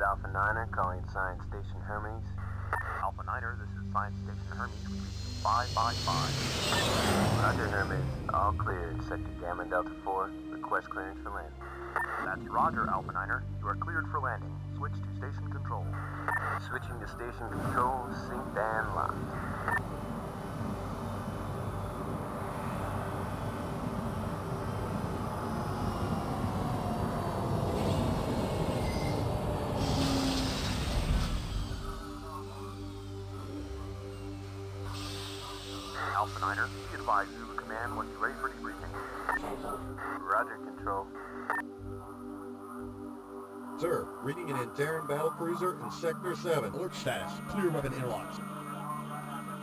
Alpha Niner calling Science Station Hermes. Alpha Niner, this is Science Station Hermes. We read 555. Roger, Hermes. All cleared. Sector Gamma Delta 4. Request clearance for landing. That's Roger, Alpha Niner. You are cleared for landing. Switch to station control. Switching to station control. Synced and locked. Alpha Niner, be advised Zulu Command once you're ready for debriefing. Roger, Control. Sir, reading an Antaran battlecruiser in Sector 7. Alert status. Clear weapon interlocks.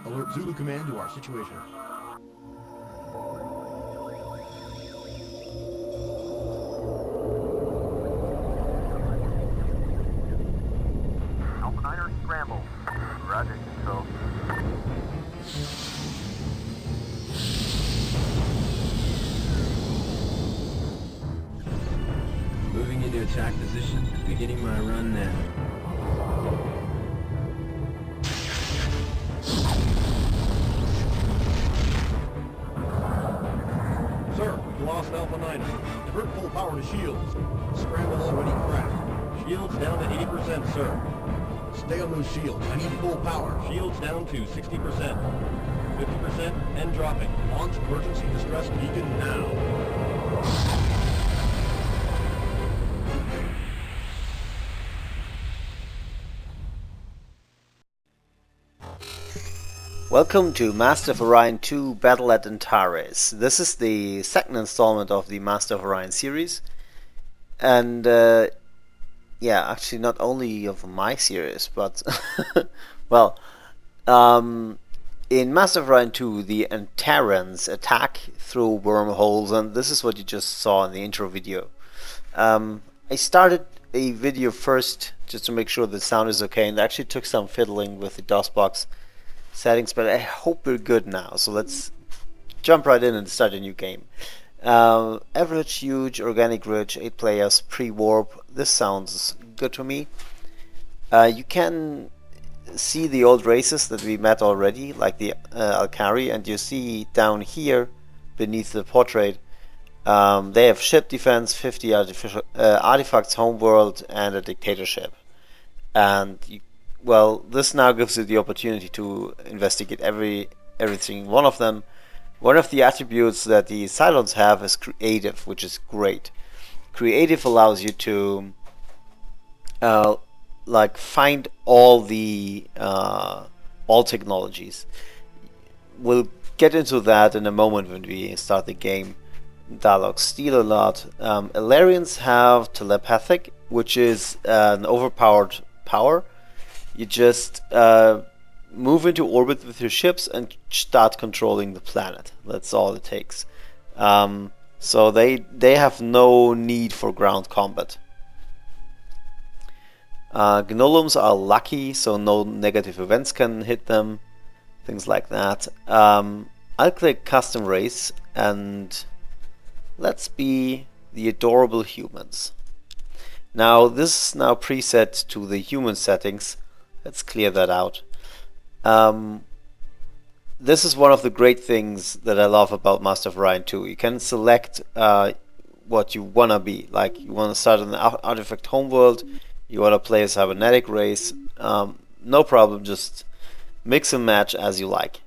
Alert Zulu Command to our situation. Alpha Niner, scramble. Roger, Control. Moving into attack position, beginning my run now. Sir, we lost Alpha 9. Divert full power to shields. Scramble already cracked. Shields down to 80%, sir. Stay on those shields. I need full power. Shields down to 60%. 50% and dropping. Launch emergency distress beacon now. Welcome to Master of Orion II Battle at Antares. This is the second installment of the Master of Orion series. And yeah, actually not only of my series, but well, in Master of Orion II, the Antarans attack through wormholes, and this is what you just saw in the intro video. I started a video first just to make sure the sound is okay, and actually took some fiddling with the DOSBox settings, but I hope we're good now. So let's jump right in and start a new game. Average, huge, organic rich, 8 players, pre-warp. This sounds good to me. You can see the old races that we met already, like the Alkari, and you see down here beneath the portrait they have ship defense, 50 artifacts, homeworld, and a dictatorship. And well, this now gives you the opportunity to investigate everything. One of them, one of the attributes that the Cylons have is creative, which is great. Creative allows you to like find all the all technologies. We'll get into that in a moment when we start the game. Dialogues steal a lot. Illyrians have telepathic, which is an overpowered power. You just move into orbit with your ships and start controlling the planet. That's all it takes. So they have no need for ground combat. Gnomes are lucky, so no negative events can hit them. Things like that. I'll click custom race and let's be the adorable humans. Now this is now preset to the human settings. Let's clear that out. This is one of the great things that I love about Master of Orion II. You can select what you want to be. Like, you want to start in the artifact homeworld, you want to play a cybernetic race, no problem, just mix and match as you like.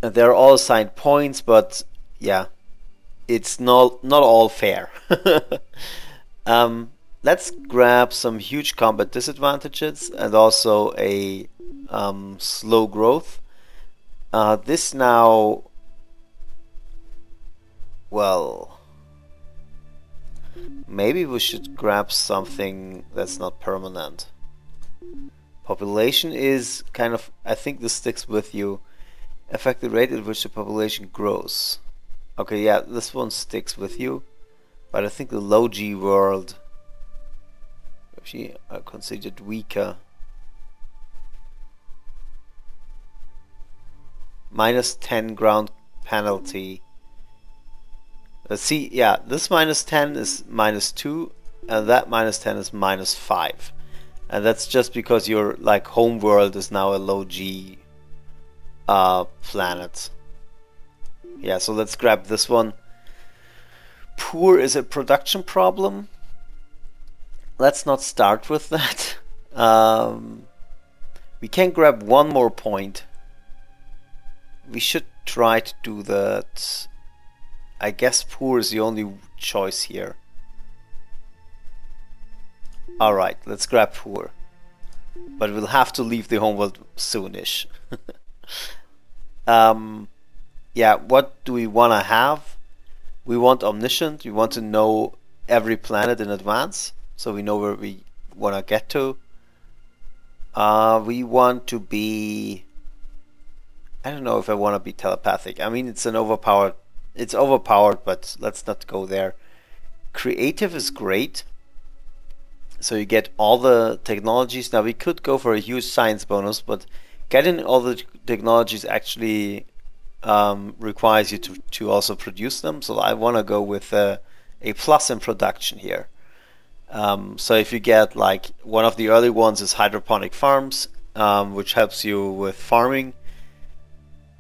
And they're all assigned points, but yeah, it's not all fair. Let's grab some huge combat disadvantages and also a slow growth. This now, well, maybe we should grab something that's not permanent. Population is kind of, I think this sticks with you. Affect the rate at which the population grows. Okay, yeah, this one sticks with you. But I think the low G world actually are considered weaker. -10 ground penalty. Let's see, yeah, this -10 is -2 and that minus 10 is minus 5. And that's just because your like home world is now a low G planet. Yeah, so let's grab this one. Poor is a production problem. Let's not start with that. We can grab one more point. We should try to do that. I guess poor is the only choice here. Alright, let's grab poor. But we'll have to leave the homeworld soonish. Yeah, what do we want to have? We want omniscient. We want to know every planet in advance, so we know where we want to get to. We want to be... I don't know if I want to be telepathic. I mean, it's overpowered, but let's not go there. Creative is great. So you get all the technologies. Now we could go for a huge science bonus, but getting all the technologies actually requires you to also produce them. So I want to go with a plus in production here. So if you get like one of the early ones is hydroponic farms, which helps you with farming,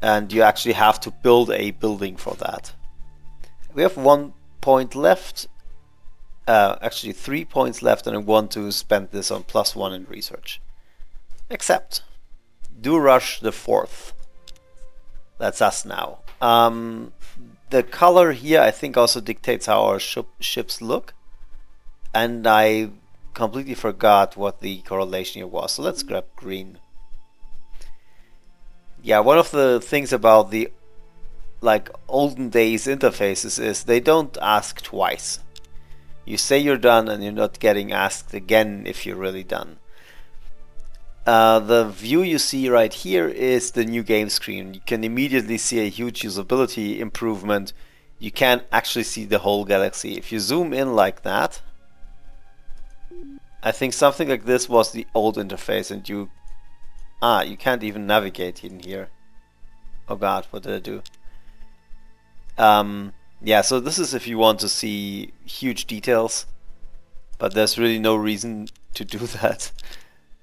and you actually have to build a building for that. We have 1 point left. Actually 3 points left, and I want to spend this on +1 in research. Accept. Do rush the 4th. That's us now. The color here I think also dictates how our ships look, and I completely forgot what the correlation here was, so let's grab green. Yeah, one of the things about the like olden days interfaces is they don't ask twice. You say you're done and you're not getting asked again if you're really done. The view you see right here is the new game screen. You can immediately see a huge usability improvement. You can't actually see the whole galaxy. If you zoom in like that, I think something like this was the old interface, and you can't even navigate in here. Oh god, what did I do? Yeah, so this is if you want to see huge details, but there's really no reason to do that.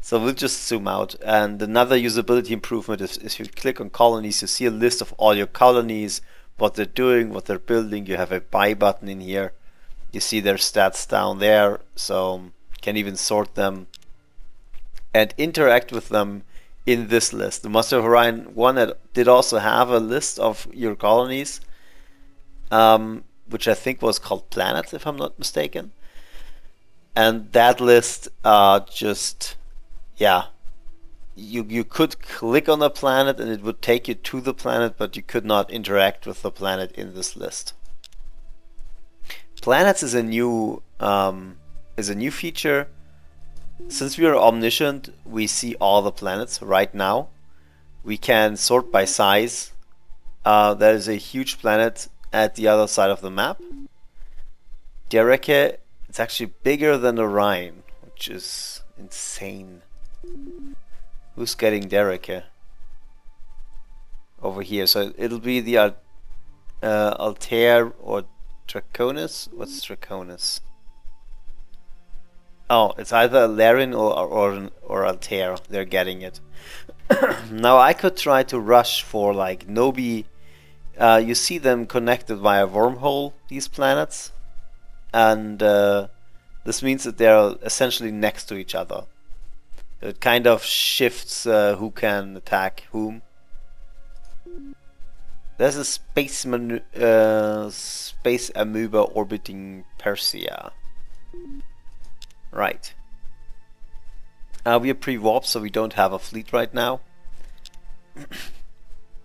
So we'll just zoom out. And another usability improvement is if you click on colonies, you see a list of all your colonies, what they're doing, what they're building. You have a buy button in here. You see their stats down there, so you can even sort them and interact with them in this list. The Monster of Orion 1 did also have a list of your colonies, which I think was called planets, if I'm not mistaken. And that list you could click on a planet and it would take you to the planet, but you could not interact with the planet in this list. Planets is a new feature. Since we are omniscient, we see all the planets right now. We can sort by size. There is a huge planet at the other side of the map. Dereke, it's actually bigger than Orion, which is insane. Who's getting Dereke? Over here, so it'll be the Altair or Draconis. What's Draconis? Oh, it's either Larian or Altair. They're getting it. Now I could try to rush for like Nobi. You see them connected via wormhole, these planets, and this means that they're essentially next to each other. It kind of shifts who can attack whom. There's a space amoeba orbiting Persia. Right. We are pre-warp, so we don't have a fleet right now.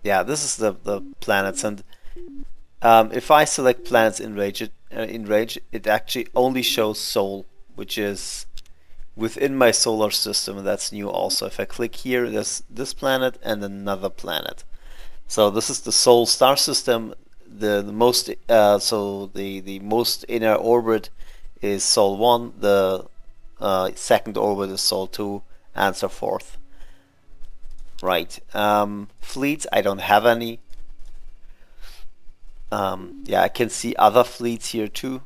Yeah, this is the planets, and if I select planets in range, it actually only shows Sol, which is within my solar system, and that's new also. If I click here, there's this planet and another planet. So this is the Sol star system. The most inner orbit is Sol 1. The second orbit is Sol 2, and so forth. Right. Fleets, I don't have any. Yeah, I can see other fleets here too,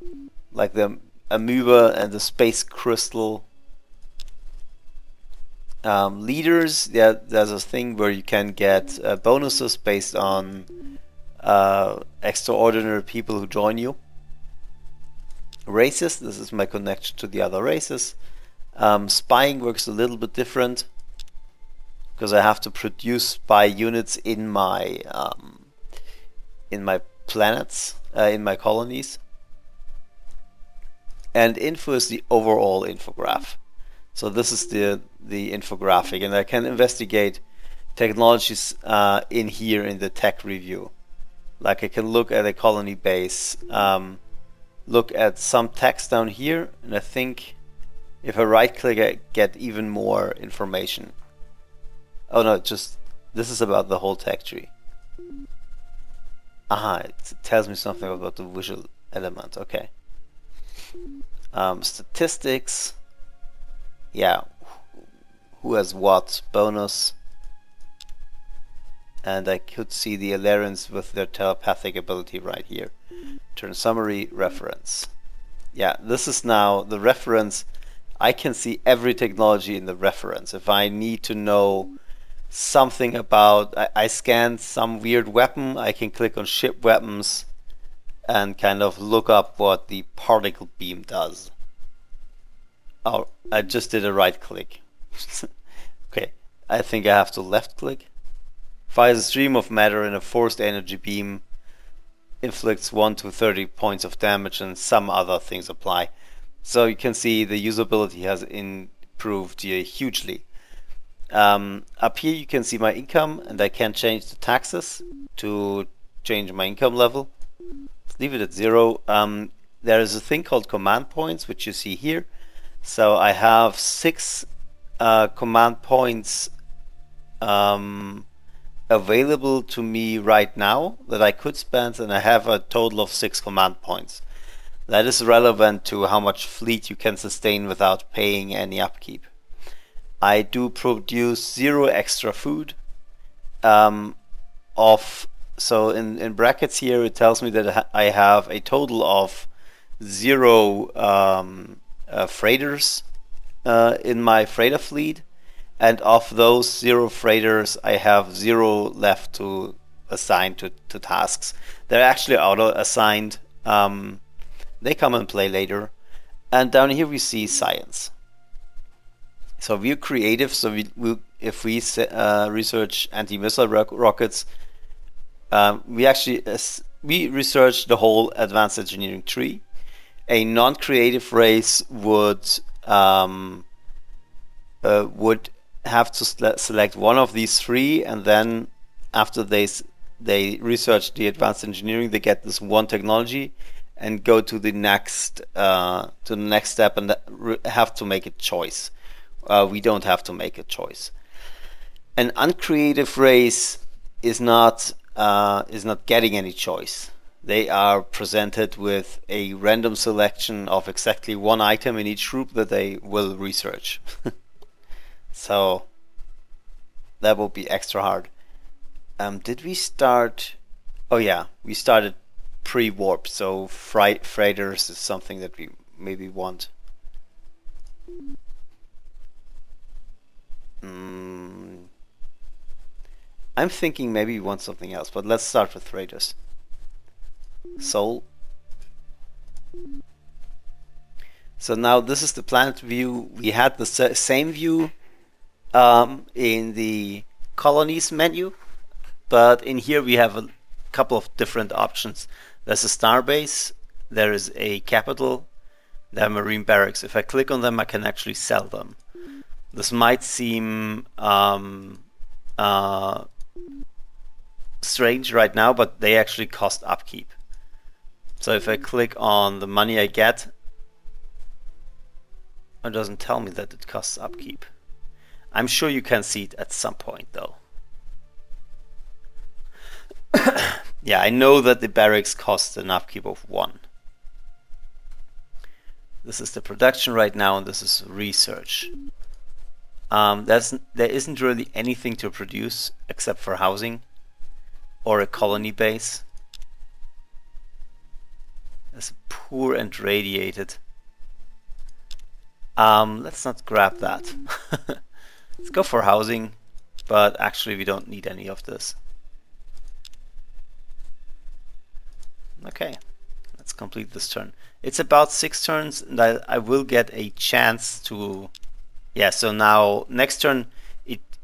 like the amoeba and the space crystal leaders. There's a thing where you can get bonuses based on extraordinary people who join you. Races, this is my connection to the other races. Spying works a little bit different because I have to produce spy units in my planets, in my colonies. And info is the overall infograph. So this is the infographic, and I can investigate technologies in here in the tech review. Like I can look at a colony base, look at some text down here, and I think if I right click I get even more information. Oh no, just this is about the whole tech tree. Aha, it tells me something about the visual element. Okay. Statistics. Yeah, who has what bonus, and I could see the Alarians with their telepathic ability right here. Turn summary, reference. Yeah, this is now the reference. I can see every technology in the reference. If I need to know something about, I scanned some weird weapon, I can click on ship weapons and kind of look up what the particle beam does. Oh, I just did a right click. Okay, I think I have to left click. Fires a stream of matter in a forced energy beam, inflicts 1 to 30 points of damage, and some other things apply. So you can see the usability has improved here hugely. Up here you can see my income, and I can change the taxes to change my income level. Let's leave it at 0. There is a thing called command points, which you see here. So I have 6 command points available to me right now that I could spend, and I have a total of 6 command points. That is relevant to how much fleet you can sustain without paying any upkeep. I do produce 0 extra food. So in brackets here it tells me that I have a total of 0 freighters in my freighter fleet, and of those 0 freighters I have 0 left to assign to tasks. They're actually auto assigned. They come and play later. And down here we see science. So we're creative, so if we research anti-missile rockets, we research the whole advanced engineering tree. A non-creative race would have to select one of these 3, and then after they research the advanced engineering, they get this one technology and go to the next step and have to make a choice. We don't have to make a choice. An uncreative race is not getting any choice. They are presented with a random selection of exactly 1 item in each group that they will research. So that will be extra hard. Did we start? Oh yeah, we started pre-warp, so freighters is something that we maybe want. I'm thinking maybe we want something else, but let's start with freighters. Soul. So now this is the planet view. We had the same view in the colonies menu, but in here we have a couple of different options. There's a star base, there is a capital, there are marine barracks. If I click on them, I can actually sell them. This might seem strange right now, but they actually cost upkeep. So if I click on the money I get, it doesn't tell me that it costs upkeep. I'm sure you can see it at some point though. Yeah, I know that the barracks cost an upkeep of 1. This is the production right now, and this is research. There isn't really anything to produce except for housing or a colony base. It's poor and radiated. Let's not grab that. Let's go for housing, but actually we don't need any of this. Okay, let's complete this turn. It's about 6 turns, and I will get a chance to... Yeah, so now next turn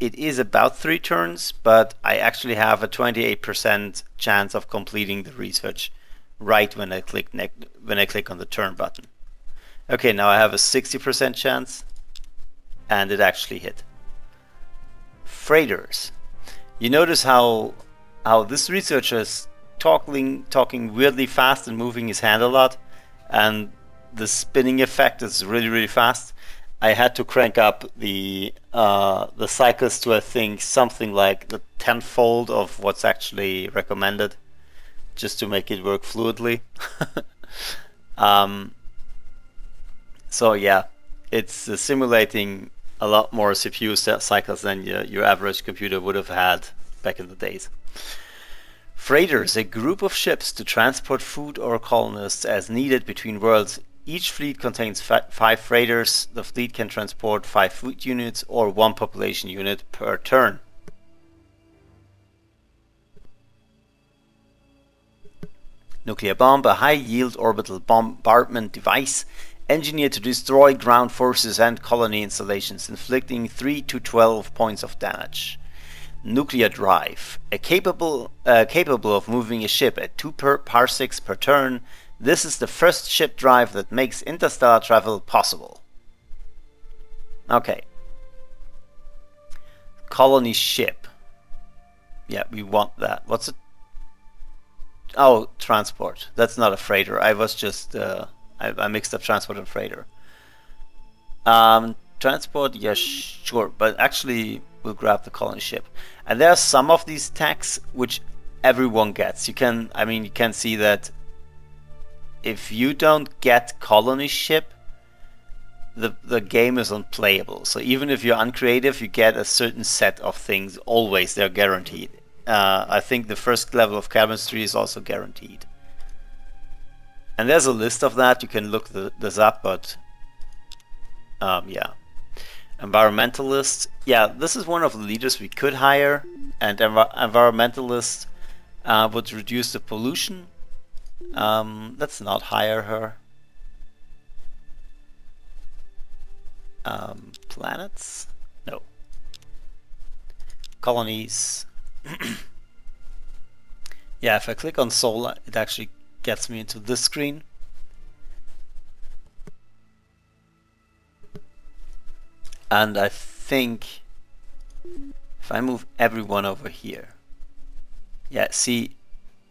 it is about 3 turns, but I actually have a 28% chance of completing the research right when I click on the turn button. Okay, now I have a 60% chance, and it actually hit. Freighters. You notice how this researcher is talking weirdly fast and moving his hand a lot, and the spinning effect is really fast. I had to crank up the cycles to, I think, something like the 10-fold of what's actually recommended, just to make it work fluidly. So yeah, it's simulating a lot more CPU cycles than your average computer would have had back in the days. Freighters, a group of ships to transport food or colonists as needed between worlds. Each fleet contains 5 freighters. The fleet can transport 5 food units or 1 population unit per turn. Nuclear bomb, a high-yield orbital bombardment device engineered to destroy ground forces and colony installations, inflicting 3 to 12 points of damage. Nuclear drive, capable of moving a ship at 2 parsecs per turn. This is the first ship drive that makes interstellar travel possible. Okay. Colony ship. Yeah, we want that. What's it? Oh, transport. That's not a freighter. I was just I mixed up transport and freighter. Transport, yeah, sure, but actually we'll grab the colony ship. And there are some of these tags which everyone gets. You can see that if you don't get colony ship, the game is unplayable. So even if you're uncreative, you get a certain set of things. Always, they're guaranteed. I think the first level of chemistry is also guaranteed. And there's a list of that. You can look this up, but yeah. Environmentalists. Yeah, this is one of the leaders we could hire, and environmentalists would reduce the pollution. Let's not hire her. Planets? No. Colonies. Yeah, if I click on solar, it actually gets me into this screen. And I think if I move everyone over here, yeah, see,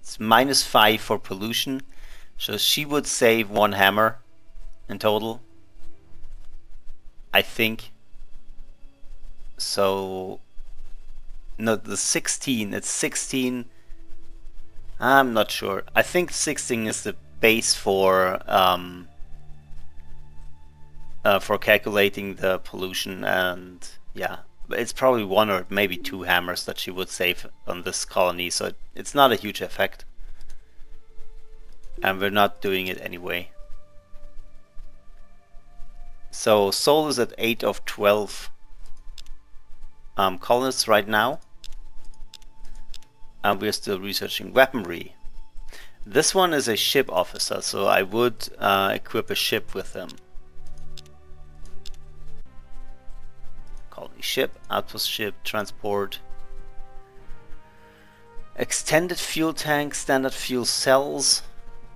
it's -5 for pollution, so she would save 1 hammer in total, I think. So no, the 16, it's 16. I'm not sure. I think 16 is the base for calculating the pollution, and yeah, it's probably 1 or maybe 2 hammers that she would save on this colony, so it's not a huge effect. And we're not doing it anyway. So Sol is at 8 of 12 colonists right now. And we're still researching weaponry. This one is a ship officer, so I would equip a ship with them. Colony ship, outpost ship, transport. Extended fuel tank, standard fuel cells.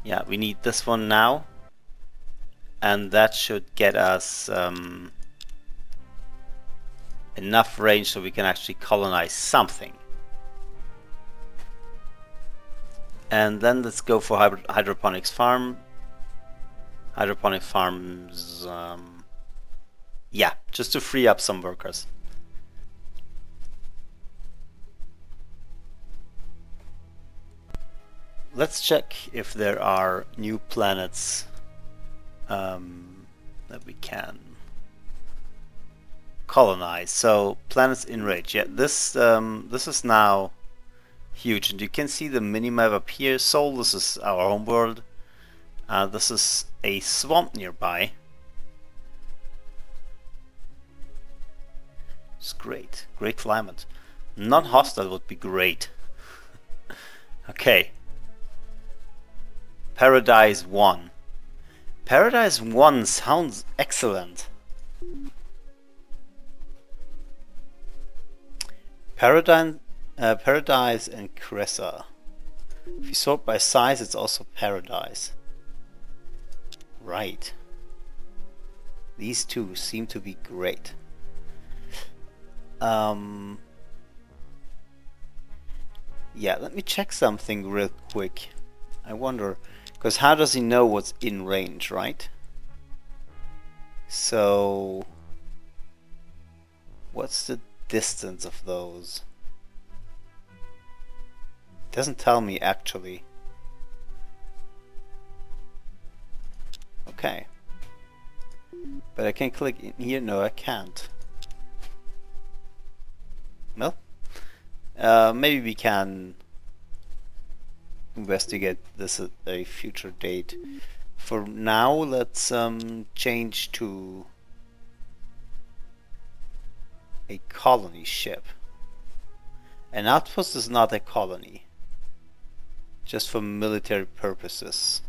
Yeah, we need this one now. And that should get us enough range so we can actually colonize something. And then let's go for hydroponics farm. Hydroponic farms, yeah, just to free up some workers. Let's check if there are new planets that we can colonize. So planets in range. Yeah, this is now huge, and you can see the minimap up here. Sol, this is our homeworld. This is a swamp nearby. It's great. Great climate. Non-hostile would be great. Okay. Paradise 1. Paradise 1 sounds excellent. Paradise and Cressa. If you sort by size, it's also Paradise. Right. These two seem to be great. Yeah, let me check something real quick. I wonder, because how does he know what's in range, right? So, what's the distance of those? Doesn't tell me actually. Okay. But I can click in here. No, I can't. Well, maybe we can investigate this at a future date. For now, let's change to a colony ship. An outpost is not a colony, just for military purposes.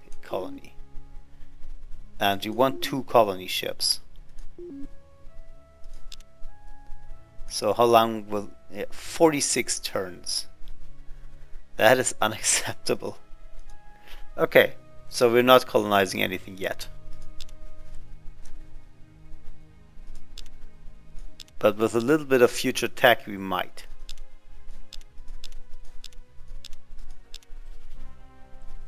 A colony. And you want 2 colony ships. So how long will... 46 turns. That is unacceptable. Okay, so we're not colonizing anything yet. But with a little bit of future tech we might.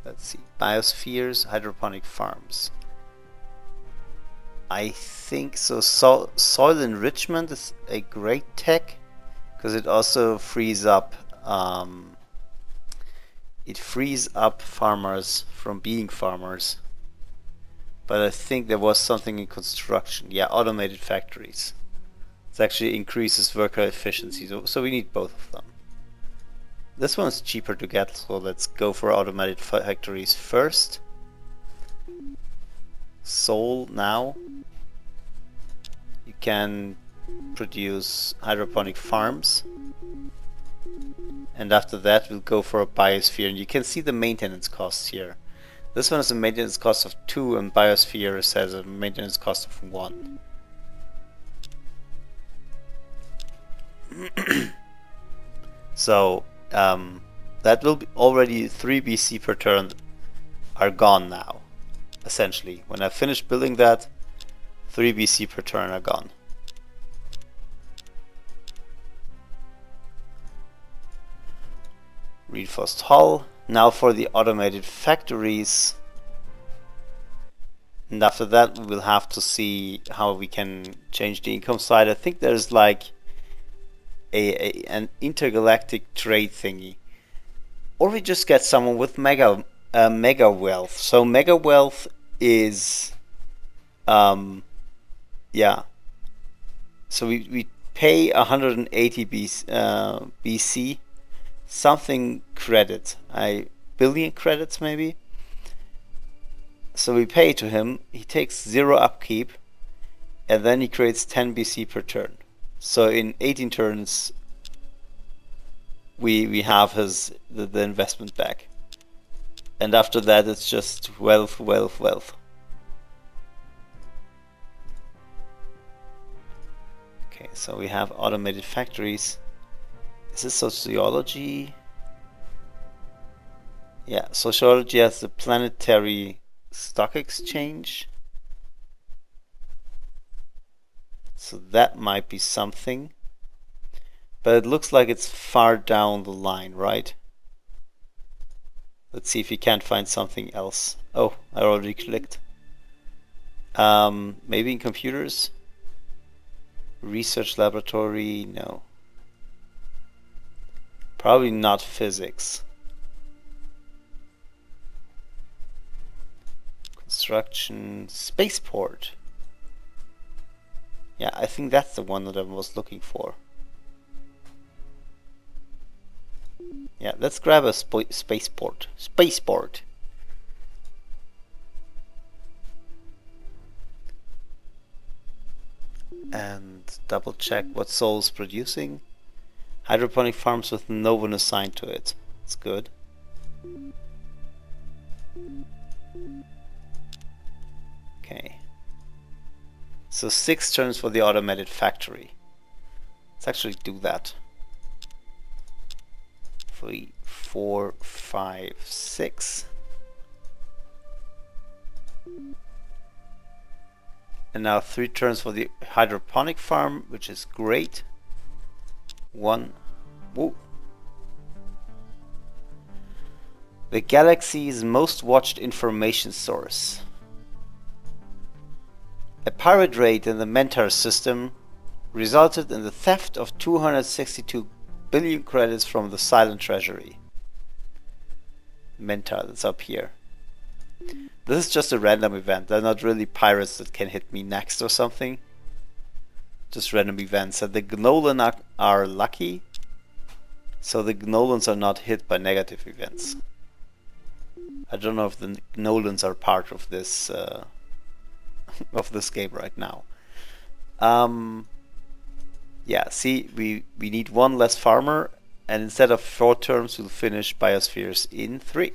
Let's see. Biospheres, hydroponic farms. I think so. Soil enrichment is a great tech because it also frees up farmers from being farmers. But I think there was something in construction. Yeah, automated factories. It actually increases worker efficiency, so we need both of them. This one is cheaper to get, so let's go for automated factories first. Soul now. You can produce hydroponic farms. And after that we'll go for a biosphere, and you can see the maintenance costs here. This one has a maintenance cost of 2 and biosphere has a maintenance cost of 1. So that will be already 3 BC per turn are gone now, essentially. When I finish building that, 3 BC per turn are gone. Reinforced hull. Now for the automated factories. And after that we will have to see how we can change the income side. I think there's like an intergalactic trade thingy, or we just get someone with mega wealth. So mega wealth is yeah, so we pay 180 BC something credit, billion credits maybe. So we pay to him, he takes 0 upkeep, and then he creates 10 BC per turn. So in 18 turns we have the investment back. And after that it's just wealth, wealth, wealth. Okay, so we have automated factories. Is this sociology? Yeah, sociology has the planetary stock exchange. So that might be something. But it looks like it's far down the line, right? Let's see if we can't find something else. Oh, I already clicked. Maybe in computers? Research laboratory? No. Probably not physics. Construction, spaceport. Yeah, I think that's the one that I was looking for. Yeah, let's grab a spaceport. Spaceport. And double check what soil is producing. Hydroponic farms with no one assigned to it. It's good. Okay. So 6 turns for the automated factory. Let's actually do that. 3, 4, 5, 6. And now 3 turns for the hydroponic farm, which is great. 1. Whoa. The galaxy's most watched information source. A pirate raid in the Mentar system resulted in the theft of 262 billion credits from the Silent Treasury. Mentar, that's up here. This is just a random event. They're not really pirates that can hit me next or something. Just random events. And the Gnolan are lucky, so the Gnolans are not hit by negative events. I don't know if the Gnolans are part of this of this game right now. Yeah, see, we need 1 less farmer, and instead of 4 turns, we'll finish biospheres in 3.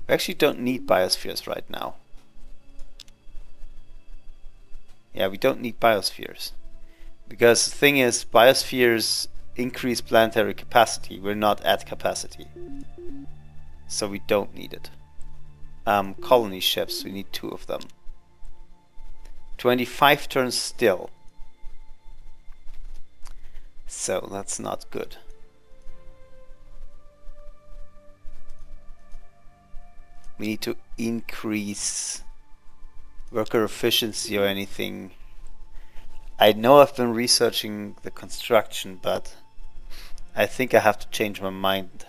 We actually don't need biospheres right now. Yeah, we don't need biospheres. Because the thing is, biospheres increase planetary capacity. We're not at capacity. So we don't need it. Colony ships, we need 2 of them. 25 turns still. So that's not good. We need to increase worker efficiency or anything. I know I've been researching the construction, but I think I have to change my mind.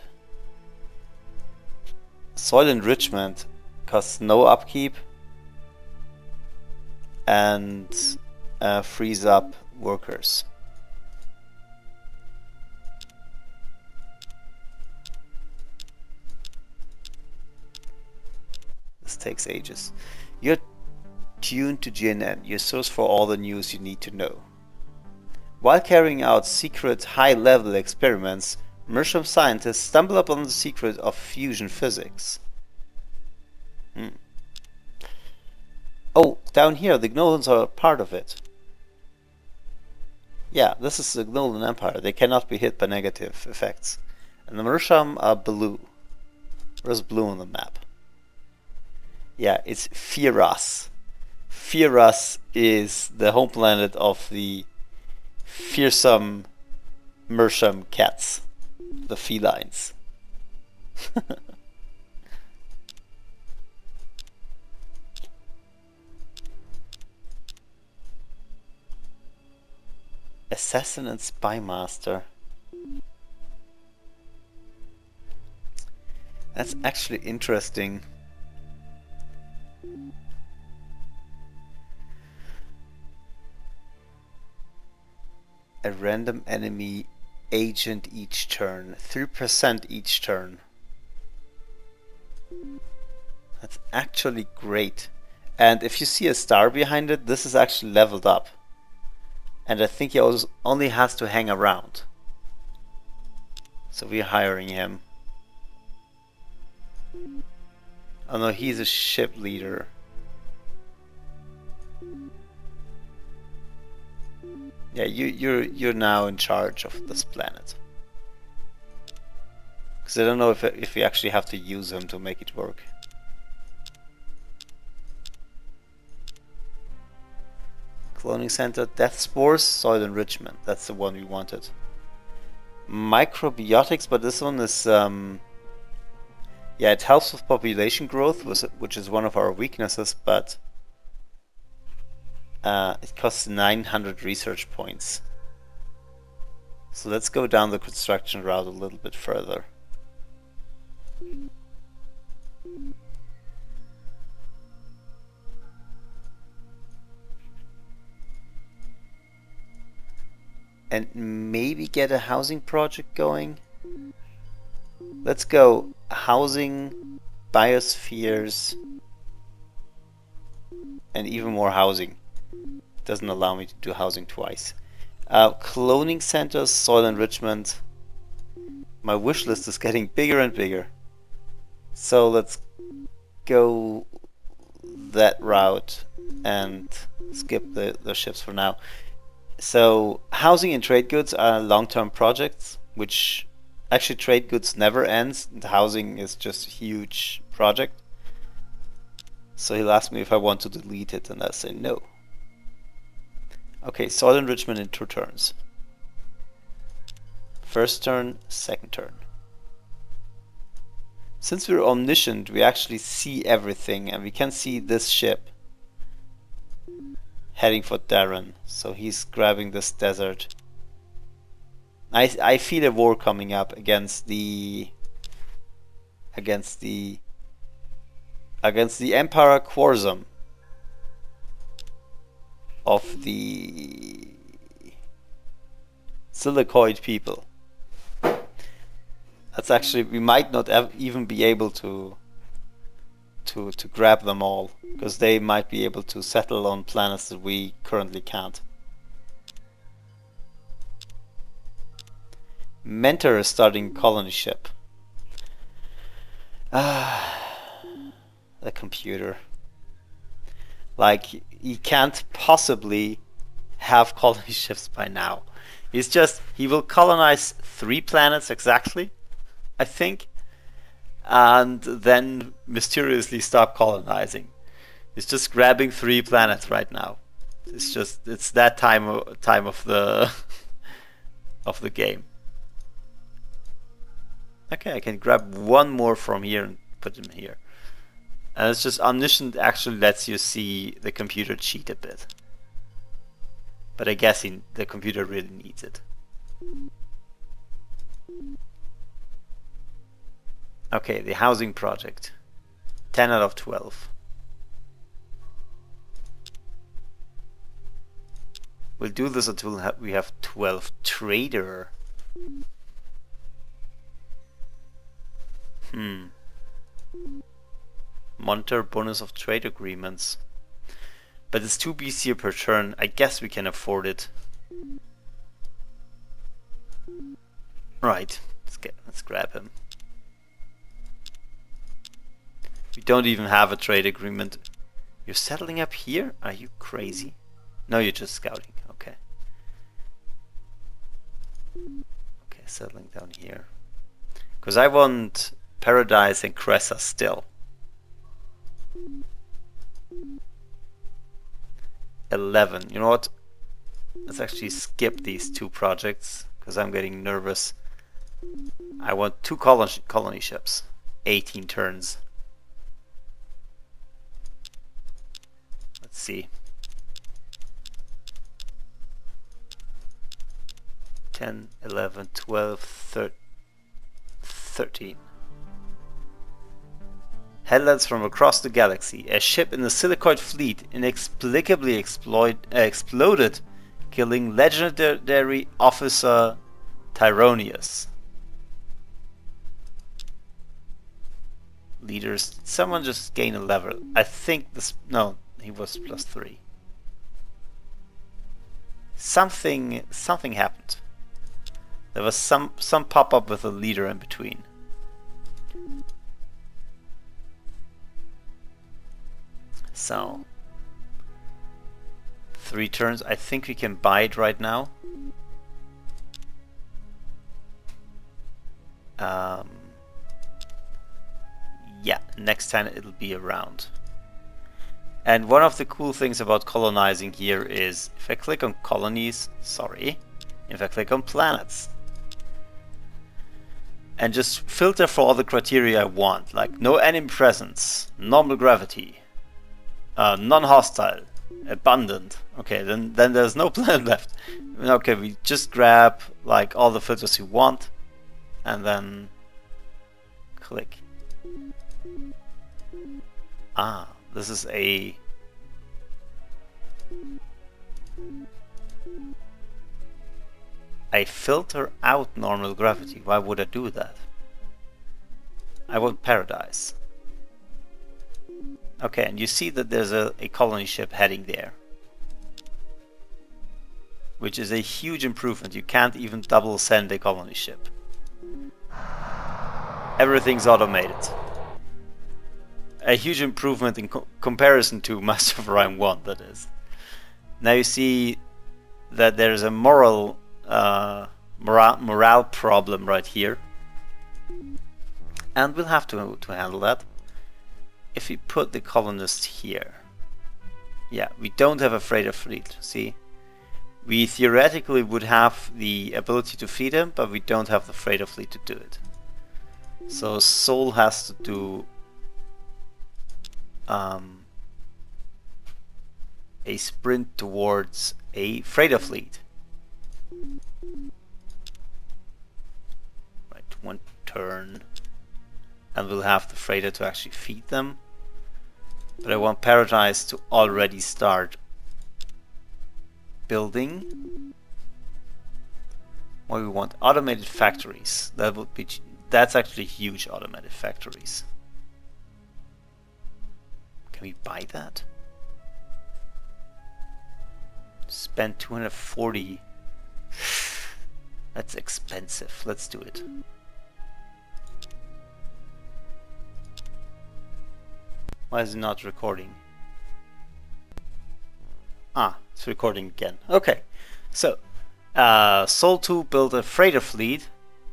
Soil enrichment costs no upkeep and frees up workers. This takes ages. You're tuned to GNN, your source for all the news you need to know. While carrying out secret high-level experiments, Mersham scientists stumble upon the secret of fusion physics. Oh, down here, the Gnolans are part of it. Yeah, this is the Gnolan Empire. They cannot be hit by negative effects. And the Mersham are blue. Where's blue on the map? Yeah, it's Firas. Firas is the home planet of the fearsome Mersham cats. The felines. Assassin and Spy Master. That's actually interesting. A random enemy agent each turn. 3% each turn. That's actually great. And if you see a star behind it, this is actually leveled up. And I think he only has to hang around. So we're hiring him. Oh no, he's a ship leader. Yeah, you're now in charge of this planet. Because I don't know if we actually have to use him to make it work. Cloning center, death spores, soil enrichment. That's the one we wanted. Microbiotics, but this one is yeah, it helps with population growth, which is one of our weaknesses, but it costs 900 research points. So let's go down the construction route a little bit further. And maybe get a housing project going. Let's go housing, biospheres, and even more housing. Doesn't allow me to do housing twice. Cloning centers, soil enrichment. My wish list is getting bigger and bigger. So let's go that route and skip the ships for now. So housing and trade goods are long-term projects, which actually trade goods never ends. The housing is just a huge project. So he'll ask me if I want to delete it, and I'll say no. Okay, soil enrichment in 2 turns. First turn, second turn. Since we're omniscient, we actually see everything, and we can see this ship heading for Darren. So he's grabbing this desert. I feel a war coming up against the Emperor Quarzum of the Silicoid people. That's actually, we might not even be able to grab them all, because they might be able to settle on planets that we currently can't. Mentor is starting colony ship. The computer. Like, he can't possibly have colony ships by now. He will colonize 3 planets exactly, I think, and then mysteriously stop colonizing. He's just grabbing 3 planets right now. It's that time of the of the game. Okay, I can grab 1 more from here and put him here. And it's just omniscient actually lets you see the computer cheat a bit. But I guess the computer really needs it. Okay, the housing project. 10 out of 12. We'll do this until we have 12 trader. Monitor bonus of trade agreements. But it's 2 BC per turn. I guess we can afford it. Right, let's grab him. We don't even have a trade agreement. You're settling up here? Are you crazy? No, you're just scouting. Okay. Okay, settling down here. Because I want Paradise and Cressa still. 11. You know what? Let's actually skip these 2 projects because I'm getting nervous. I want 2 colony ships. 18 turns. Let's see. 10, 11, 12, 13. Headlands from across the galaxy. A ship in the Silicoid fleet inexplicably exploded, killing legendary officer Tyronius. Leaders. Someone just gained a level. I think this. No, he was +3. Something happened. There was some pop-up with a leader in between. So 3 turns. I think we can buy it right now. Yeah, next time it'll be around. And one of the cool things about colonizing here is if I click on colonies, if I click on planets and just filter for all the criteria I want, like no enemy presence, normal gravity, non-hostile, abundant. Okay, then there's no planet left. Okay, we just grab like all the filters you want and then click. Ah, this is a I filter out normal gravity. Why would I do that? I want Paradise. Okay, and you see that there's a colony ship heading there, which is a huge improvement. You can't even double send a colony ship. Everything's automated. A huge improvement in comparison to Master of Orion 1, that is. Now you see that there's a morale problem right here. And we'll have to handle that. If we put the colonists here. Yeah, we don't have a freighter fleet, see? We theoretically would have the ability to feed them, but we don't have the freighter fleet to do it. So Sol has to do a sprint towards a freighter fleet. Right, 1 turn. And we'll have the freighter to actually feed them. But I want Paradise to already start building. What we want? Automated factories. That's actually huge, automated factories. Can we buy that? Spend 240. That's expensive. Let's do it. Why is it not recording? Ah, it's recording again. Okay, so Sol 2 built a freighter fleet.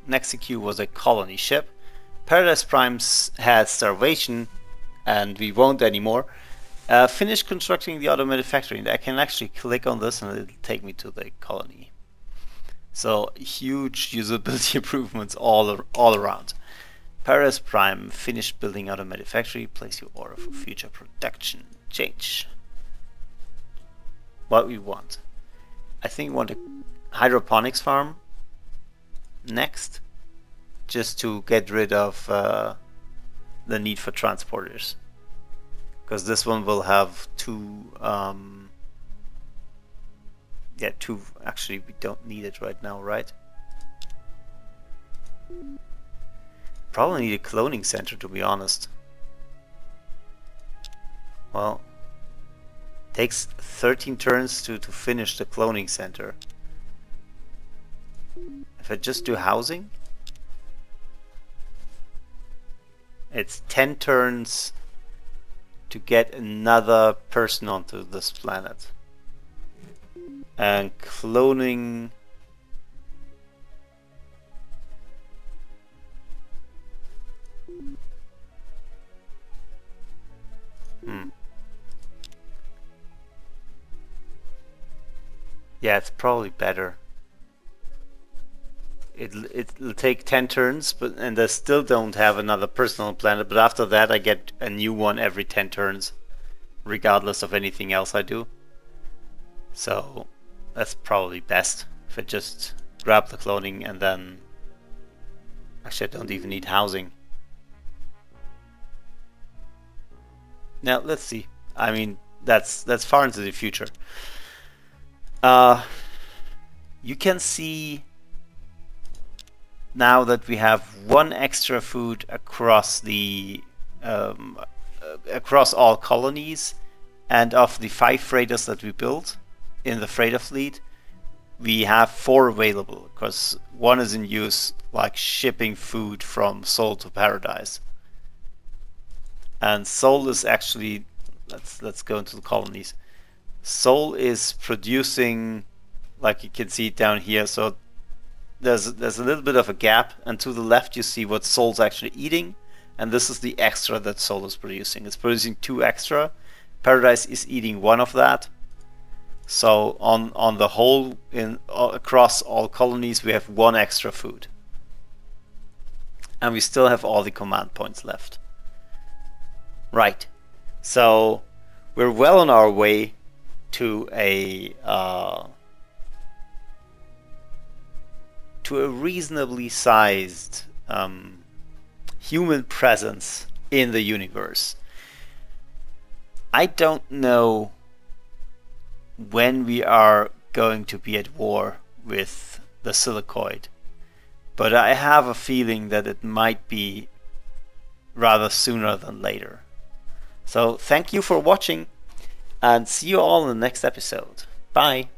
Nexeq was a colony ship. Paradise Primes had starvation, and we won't anymore. Finish constructing the automated factory, and I can actually click on this and it'll take me to the colony. So huge usability improvements all around. Paradise Prime, finished building automated factory, place your order for future production. Change. What we want. I think we want a hydroponics farm next, just to get rid of the need for transporters. Because this one will have two, actually we don't need it right now, right? Probably need a cloning center, to be honest. Well, takes 13 turns to finish the cloning center. If I just do housing, it's 10 turns to get another person onto this planet. And cloning... Yeah, it's probably better. It'll take 10 turns, and I still don't have another person on the planet, but after that I get a new one every 10 turns, regardless of anything else I do. So that's probably best if I just grab the cloning and then... Actually, I don't even need housing. Now, let's see. I mean, that's far into the future. You can see now that we have one extra food across the across all colonies, and of the 5 freighters that we built in the freighter fleet, we have 4 available because 1 is in use, like shipping food from Sol to Paradise. And Sol is actually, let's go into the colonies. Sol is producing, like you can see it down here, so there's a little bit of a gap, and to the left you see what Sol's actually eating, and this is the extra that Sol is producing. It's producing 2 extra. Paradise is eating 1 of that. So on the whole, across all colonies, we have 1 extra food, and we still have all the command points left. Right, so we're well on our way to a reasonably sized human presence in the universe. I don't know when we are going to be at war with the Silicoid, but I have a feeling that it might be rather sooner than later. So thank you for watching, and see you all in the next episode. Bye.